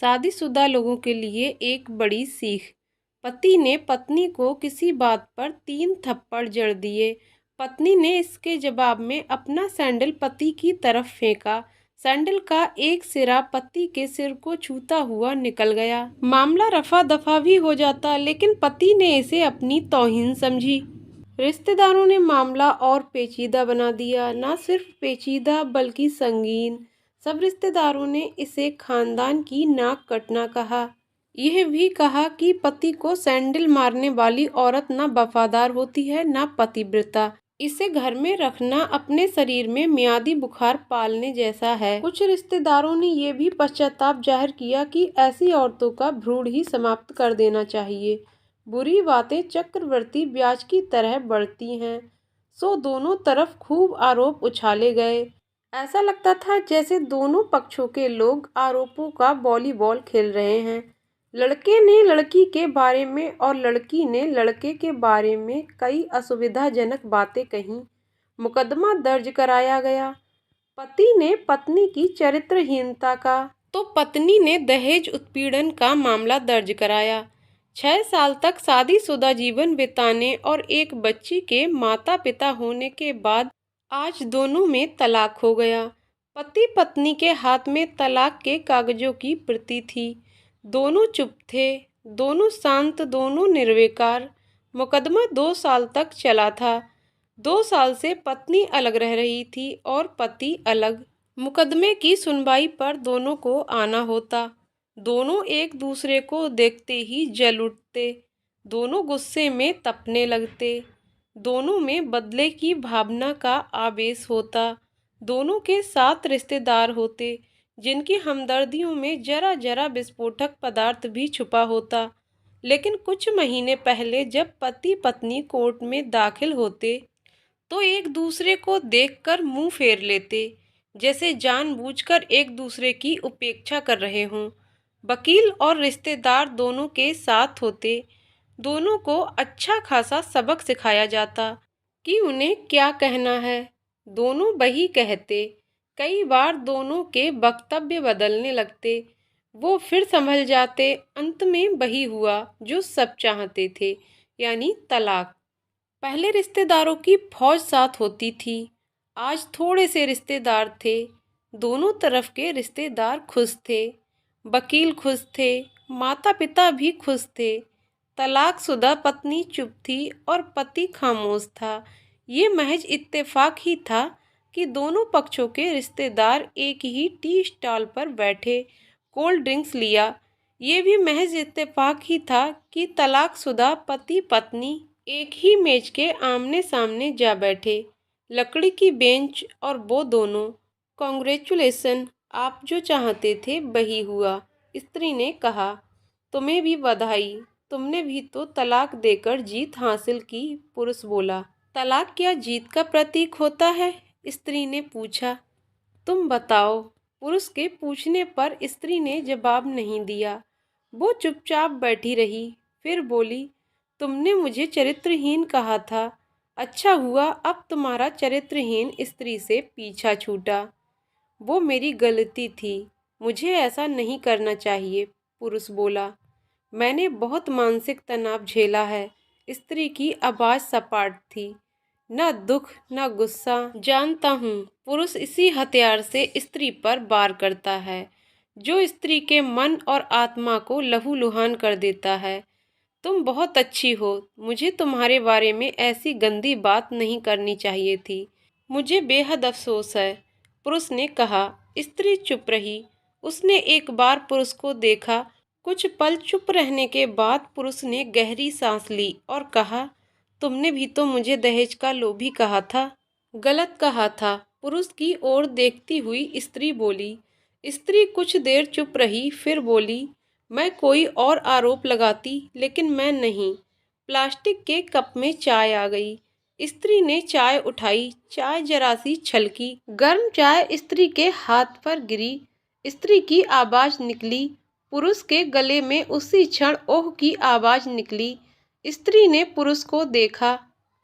शादीशुदा लोगों के लिए एक बड़ी सीख। पति ने पत्नी को किसी बात पर 3 थप्पड़ जड़ दिए। पत्नी ने इसके जवाब में अपना सैंडल पति की तरफ फेंका। सैंडल का एक सिरा पति के सिर को छूता हुआ निकल गया। मामला रफा दफा भी हो जाता, लेकिन पति ने इसे अपनी तौहीन समझी। रिश्तेदारों ने मामला और पेचीदा बना दिया। न सिर्फ पेचीदा बल्कि संगीन। सब रिश्तेदारों ने इसे खानदान की नाक कटना कहा। यह भी कहा कि पति को सैंडल मारने वाली औरत न वफादार होती है, न पतिव्रता। इसे घर में रखना अपने शरीर में मियादी बुखार पालने जैसा है। कुछ रिश्तेदारों ने यह भी पश्चाताप जाहिर किया कि ऐसी औरतों का भ्रूण ही समाप्त कर देना चाहिए। बुरी बातें चक्रवर्ती ब्याज की तरह बढ़ती हैं। सो दोनों तरफ खूब आरोप उछाले गए। ऐसा लगता था जैसे दोनों पक्षों के लोग आरोपों का वॉलीबॉल खेल रहे हैं। लड़के ने लड़की के बारे में और लड़की ने लड़के के बारे में कई असुविधाजनक बातें कहीं। मुकदमा दर्ज कराया गया। पति ने पत्नी की चरित्रहीनता का, तो पत्नी ने दहेज उत्पीड़न का मामला दर्ज कराया। 6 साल तक शादीशुदा जीवन बिताने और एक बच्ची के माता पिता होने के बाद आज दोनों में तलाक हो गया। पति पत्नी के हाथ में तलाक के कागजों की प्रति थी। दोनों चुप थे, दोनों शांत, दोनों निर्विकार। मुकदमा 2 साल तक चला था। 2 साल से पत्नी अलग रह रही थी और पति अलग। मुकदमे की सुनवाई पर दोनों को आना होता। दोनों एक दूसरे को देखते ही जल उठते। दोनों गुस्से में तपने लगते। दोनों में बदले की भावना का आवेश होता। दोनों के 7 रिश्तेदार होते, जिनकी हमदर्दियों में जरा जरा विस्फोटक पदार्थ भी छुपा होता। लेकिन कुछ महीने पहले जब पति पत्नी कोर्ट में दाखिल होते, तो एक दूसरे को देखकर मुंह फेर लेते, जैसे जानबूझकर एक दूसरे की उपेक्षा कर रहे हों। वकील और रिश्तेदार दोनों के साथ होते। दोनों को अच्छा खासा सबक सिखाया जाता कि उन्हें क्या कहना है। दोनों वही कहते। कई बार दोनों के वक्तव्य बदलने लगते। वो फिर संभल जाते। अंत में वही हुआ जो सब चाहते थे, यानी तलाक। पहले रिश्तेदारों की फौज साथ होती थी। आज थोड़े से रिश्तेदार थे। दोनों तरफ के रिश्तेदार खुश थे। वकील खुश थे, माता पिता भी खुश थे। तलाकशुदा पत्नी चुप थी और पति खामोश था। ये महज इत्तेफाक ही था कि दोनों पक्षों के रिश्तेदार एक ही टी स्टॉल पर बैठे कोल्ड ड्रिंक्स लिया। ये भी महज इत्तेफाक ही था कि तलाकशुदा पति पत्नी एक ही मेज के आमने सामने जा बैठे। लकड़ी की बेंच और वो दोनों। कॉन्ग्रेचुलेसन, आप जो चाहते थे वही हुआ, स्त्री ने कहा। तुम्हें भी बधाई, तुमने भी तो तलाक देकर जीत हासिल की, पुरुष बोला। तलाक क्या जीत का प्रतीक होता है? स्त्री ने पूछा। तुम बताओ। पुरुष के पूछने पर स्त्री ने जवाब नहीं दिया। वो चुपचाप बैठी रही। फिर बोली, तुमने मुझे चरित्रहीन कहा था। अच्छा हुआ अब तुम्हारा चरित्रहीन स्त्री से पीछा छूटा। वो मेरी गलती थी, मुझे ऐसा नहीं करना चाहिए, पुरुष बोला। मैंने बहुत मानसिक तनाव झेला है। स्त्री की आवाज़ सपाट थी। न दुख न गुस्सा। जानता हूँ, पुरुष इसी हथियार से स्त्री पर वार करता है, जो स्त्री के मन और आत्मा को लहूलुहान कर देता है। तुम बहुत अच्छी हो। मुझे तुम्हारे बारे में ऐसी गंदी बात नहीं करनी चाहिए थी। मुझे बेहद अफसोस है, पुरुष ने कहा। स्त्री चुप रही। उसने एक बार पुरुष को देखा। कुछ पल चुप रहने के बाद पुरुष ने गहरी सांस ली और कहा, तुमने भी तो मुझे दहेज का लोभी कहा था। गलत कहा था, पुरुष की ओर देखती हुई स्त्री बोली। स्त्री कुछ देर चुप रही, फिर बोली, मैं कोई और आरोप लगाती, लेकिन मैं नहीं। प्लास्टिक के कप में चाय आ गई। स्त्री ने चाय उठाई। चाय जरा सी छलकी। गर्म चाय स्त्री के हाथ पर गिरी। स्त्री की आवाज़ निकली। पुरुष के गले में उसी क्षण ओह की आवाज़ निकली। स्त्री ने पुरुष को देखा।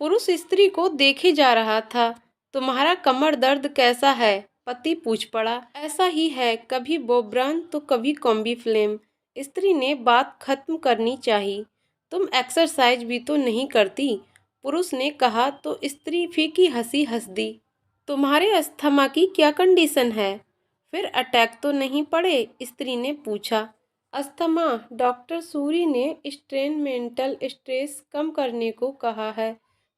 पुरुष स्त्री को देखे जा रहा था। तुम्हारा कमर दर्द कैसा है? पति पूछ पड़ा। ऐसा ही है, कभी बोब्रान तो कभी कॉम्बी फ्लेम। स्त्री ने बात खत्म करनी चाहिए। तुम एक्सरसाइज भी तो नहीं करती, पुरुष ने कहा तो स्त्री फीकी हंसी हंस दी। तुम्हारे अस्थमा की क्या कंडीशन है? फिर अटैक तो नहीं पड़े? स्त्री ने पूछा। अस्थमा, डॉक्टर सूरी ने स्ट्रेन मेंटल स्ट्रेस कम करने को कहा है,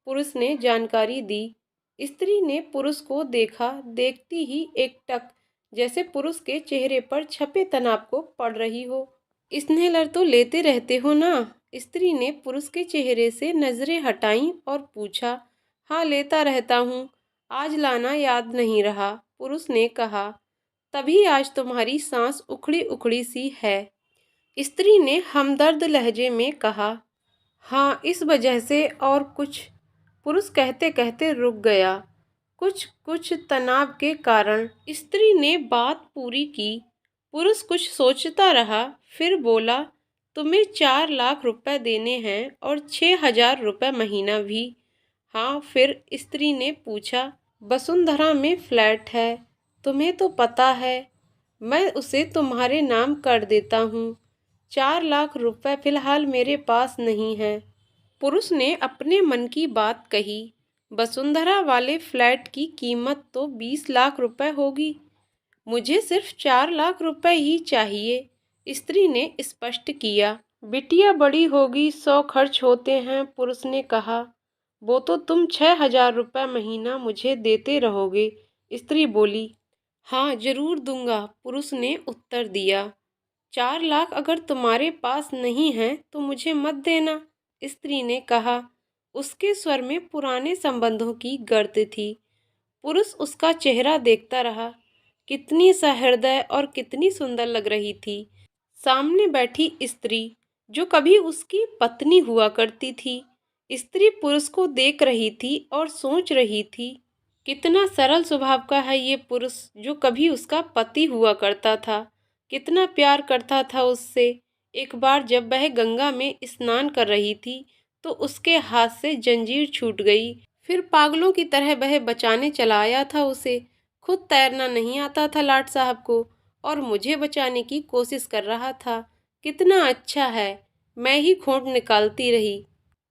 पुरुष ने जानकारी दी। स्त्री ने पुरुष को देखा, देखती ही एकटक, जैसे पुरुष के चेहरे पर छपे तनाव को पढ़ रही हो। स्नेहलर तो लेते रहते हो ना? स्त्री ने पुरुष के चेहरे से नजरें हटाईं और पूछा। हाँ, लेता रहता हूँ, आज लाना याद नहीं रहा, पुरुष ने कहा। तभी आज तुम्हारी सांस उखड़ी उखड़ी सी है, स्त्री ने हमदर्द लहजे में कहा। हाँ, इस वजह से और कुछ? पुरुष कहते कहते रुक गया। कुछ कुछ तनाव के कारण, स्त्री ने बात पूरी की। पुरुष कुछ सोचता रहा, फिर बोला, तुम्हें 4 लाख रुपए देने हैं और 6,000 रुपये महीना भी। हाँ, फिर? स्त्री ने पूछा। वसुंधरा में फ्लैट है, तुम्हें तो पता है, मैं उसे तुम्हारे नाम कर देता हूँ। 4 लाख रुपए फिलहाल मेरे पास नहीं है, पुरुष ने अपने मन की बात कही। वसुंधरा वाले फ्लैट की कीमत तो 20 लाख रुपए होगी, मुझे सिर्फ 4 लाख रुपए ही चाहिए, स्त्री ने स्पष्ट किया। बिटिया बड़ी होगी, 100 खर्च होते हैं, पुरुष ने कहा। वो तो तुम 6,000 रुपये महीना मुझे देते रहोगे, स्त्री बोली। हाँ, जरूर दूंगा, पुरुष ने उत्तर दिया। 4 लाख अगर तुम्हारे पास नहीं है तो मुझे मत देना, स्त्री ने कहा। उसके स्वर में पुराने संबंधों की गर्द थी। पुरुष उसका चेहरा देखता रहा। कितनी सहृदय और कितनी सुंदर लग रही थी। सामने बैठी स्त्री, जो कभी उसकी पत्नी हुआ करती थी। स्त्री पुरुष को देख रही थी और सोच रही थी, कितना सरल स्वभाव का है ये पुरुष, जो कभी उसका पति हुआ करता था। कितना प्यार करता था उससे। एक बार जब वह गंगा में स्नान कर रही थी तो उसके हाथ से जंजीर छूट गई। फिर पागलों की तरह वह बचाने चला आया था उसे। खुद तैरना नहीं आता था लाट साहब को, और मुझे बचाने की कोशिश कर रहा था। कितना अच्छा है, मैं ही खोट निकालती रही।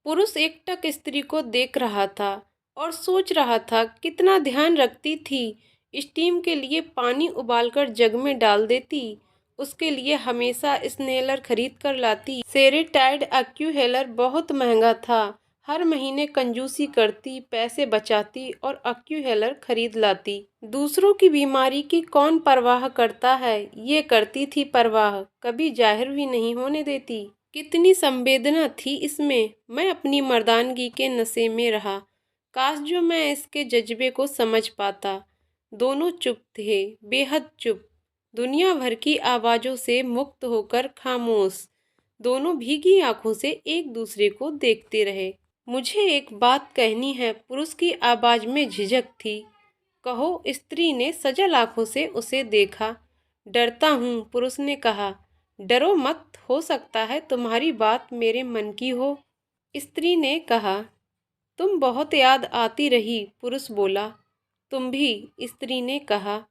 पुरुष एकटक स्त्री को देख रहा था और सोच रहा था, कितना ध्यान रखती थी। स्टीम के लिए पानी उबालकर जग में डाल देती, उसके लिए हमेशा स्नेलर खरीद कर लाती। सेरेटाइड एक्यूहेलर बहुत महंगा था। हर महीने कंजूसी करती, पैसे बचाती और एक्यूहेलर खरीद लाती। दूसरों की बीमारी की कौन परवाह करता है, ये करती थी परवाह, कभी जाहिर भी नहीं होने देती। कितनी संवेदना थी इसमें। मैं अपनी मर्दानगी के नशे में रहा। काश जो मैं इसके जज्बे को समझ पाता। दोनों चुप थे, बेहद चुप, दुनिया भर की आवाज़ों से मुक्त होकर खामोश। दोनों भीगी आंखों से एक दूसरे को देखते रहे। मुझे एक बात कहनी है, पुरुष की आवाज़ में झिझक थी। कहो, स्त्री ने सजल आंखों से उसे देखा। डरता हूँ, पुरुष ने कहा। डरो मत, हो सकता है तुम्हारी बात मेरे मन की हो, स्त्री ने कहा। तुम बहुत याद आती रही, पुरुष बोला। तुम भी, स्त्री ने कहा।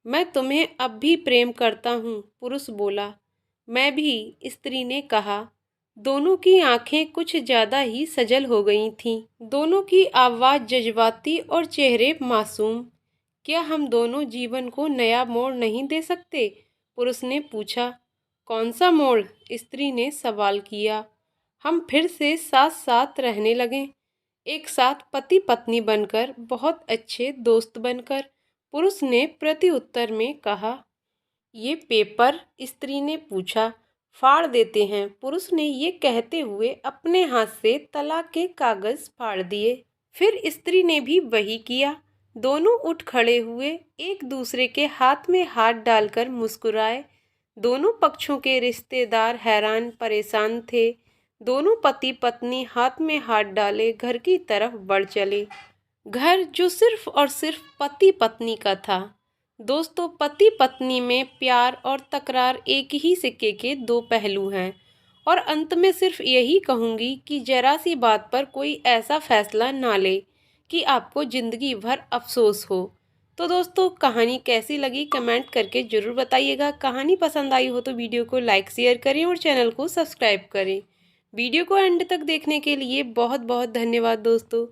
मैं तुम्हें अब भी प्रेम करता हूँ, पुरुष बोला। मैं भी, स्त्री ने कहा। दोनों की आंखें कुछ ज़्यादा ही सजल हो गई थीं। दोनों की आवाज़ जज्बाती और चेहरे मासूम। क्या हम दोनों जीवन को नया मोड़ नहीं दे सकते, पुरुष ने पूछा। कौन सा मोड़, स्त्री ने सवाल किया। हम फिर से साथ साथ रहने लगें, एक साथ पति पत्नी बनकर, बहुत अच्छे दोस्त बनकर, पुरुष ने प्रति उत्तर में कहा। ये पेपर, स्त्री ने पूछा। फाड़ देते हैं, पुरुष ने ये कहते हुए अपने हाथ से तलाक के कागज फाड़ दिए। फिर स्त्री ने भी वही किया। दोनों उठ खड़े हुए, एक दूसरे के हाथ में हाथ डालकर मुस्कुराए। दोनों पक्षों के रिश्तेदार हैरान परेशान थे। दोनों पति पत्नी हाथ में हाथ डाले घर की तरफ बढ़ चले। घर जो सिर्फ और सिर्फ पति पत्नी का था। दोस्तों, पति पत्नी में प्यार और तकरार एक ही सिक्के के दो पहलू हैं। और अंत में सिर्फ यही कहूँगी कि जरा सी बात पर कोई ऐसा फैसला ना ले कि आपको ज़िंदगी भर अफसोस हो। तो दोस्तों कहानी कैसी लगी कमेंट करके ज़रूर बताइएगा। कहानी पसंद आई हो तो वीडियो को लाइक शेयर करें और चैनल को सब्सक्राइब करें। वीडियो को एंड तक देखने के लिए बहुत बहुत धन्यवाद दोस्तों।